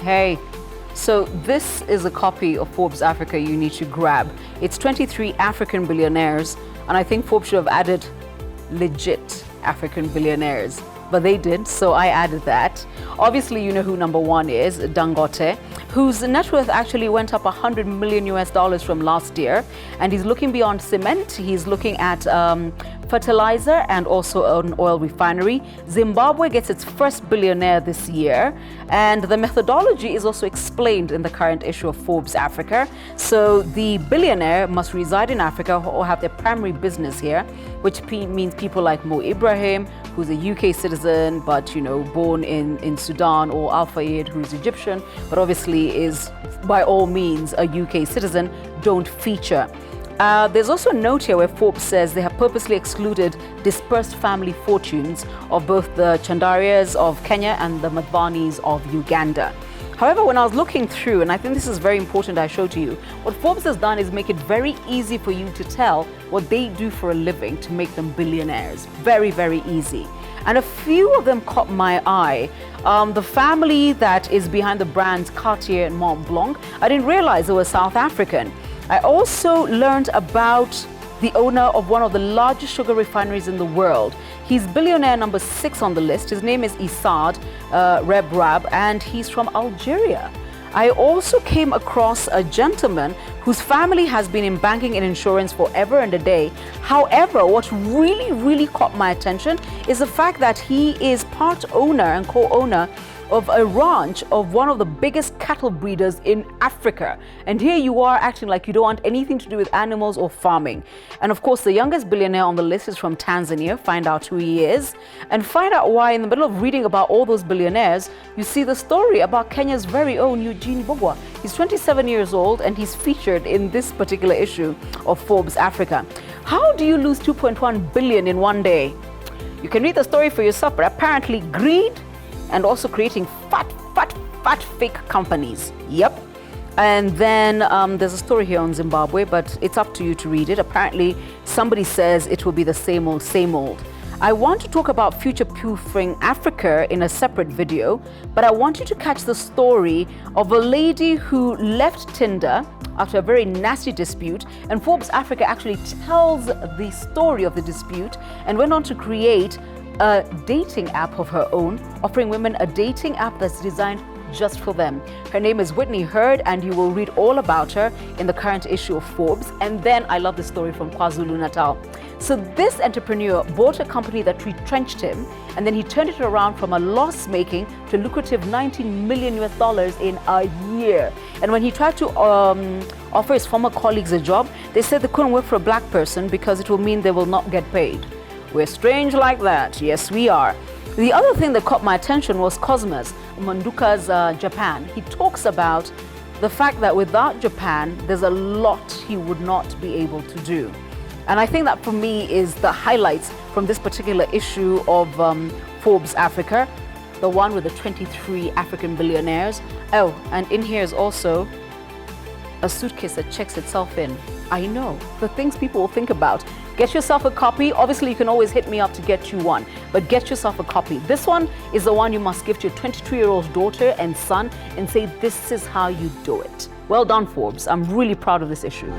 Hey, so this is a copy of Forbes Africa you need to grab. It's 23 African billionaires, and I think Forbes should have added legit African billionaires, but they didn't, so I added that. Obviously, you know who number one is, Dangote, whose net worth actually went up $100 million from last year, and he's looking beyond cement. He's looking at fertilizer and also an oil refinery. Zimbabwe gets its first billionaire this year, and the methodology is also explained in the current issue of Forbes Africa. So the billionaire must reside in Africa or have their primary business here, which means people like Mo Ibrahim, who's a UK citizen, but born in Sudan, or Al Fayed, who's Egyptian, but obviously is by all means a UK citizen, don't feature. There's also a note here where Forbes says they have purposely excluded dispersed family fortunes of both the Chandarias of Kenya and the Madvanis of Uganda. However, when I was looking through, and I think this is very important I show to you, what Forbes has done is make it very easy for you to tell what they do for a living to make them billionaires. Very, very easy. And a few of them caught my eye. The family that is behind the brands Cartier and Mont Blanc, I didn't realize they were South African. I also learned about the owner of one of the largest sugar refineries in the world. He's billionaire number 6 on the list. His name is Issad Rebrab, and he's from Algeria. I also came across a gentleman whose family has been in banking and insurance forever and a day. However, what really, really caught my attention is the fact that he is part owner and co-owner of a ranch of one of the biggest cattle breeders in Africa. And here you are acting like you don't want anything to do with animals or farming. And of course, the youngest billionaire on the list is from Tanzania. Find out who he is and find out why, in the middle of reading about all those billionaires, you see the story about Kenya's very own Eugene Bugwa. He's 27 years old and he's featured in this particular issue of Forbes Africa. How do you lose 2.1 billion in one day? You can read the story for yourself, but apparently greed and also creating fat fake companies. Yep. And then there's a story here on Zimbabwe, but it's up to you to read it. Apparently, somebody says it will be the same old, same old. I want to talk about future-proofing Africa in a separate video, but I want you to catch the story of a lady who left Tinder after a very nasty dispute, and Forbes Africa actually tells the story of the dispute and went on to create a dating app of her own, offering women a dating app that's designed just for them. Her name is Whitney Heard, and you will read all about her in the current issue of Forbes. And then I love the story from KwaZulu-Natal. So this entrepreneur bought a company that retrenched him, and then he turned it around from a loss-making to a lucrative $19 million in a year. And when he tried to offer his former colleagues a job, they said they couldn't work for a black person because it will mean they will not get paid. We're strange like that. Yes, we are. The other thing that caught my attention was Cosmas Manduka's Japan. He talks about the fact that without Japan, there's a lot he would not be able to do. And I think that for me is the highlights from this particular issue of Forbes Africa, the one with the 23 African billionaires. Oh, and in here is also a suitcase that checks itself in. I know, the things people will think about. Get yourself a copy. Obviously, you can always hit me up to get you one, but get yourself a copy. This one is the one you must give to your 22-year-old daughter and son and say, this is how you do it. Well done, Forbes. I'm really proud of this issue.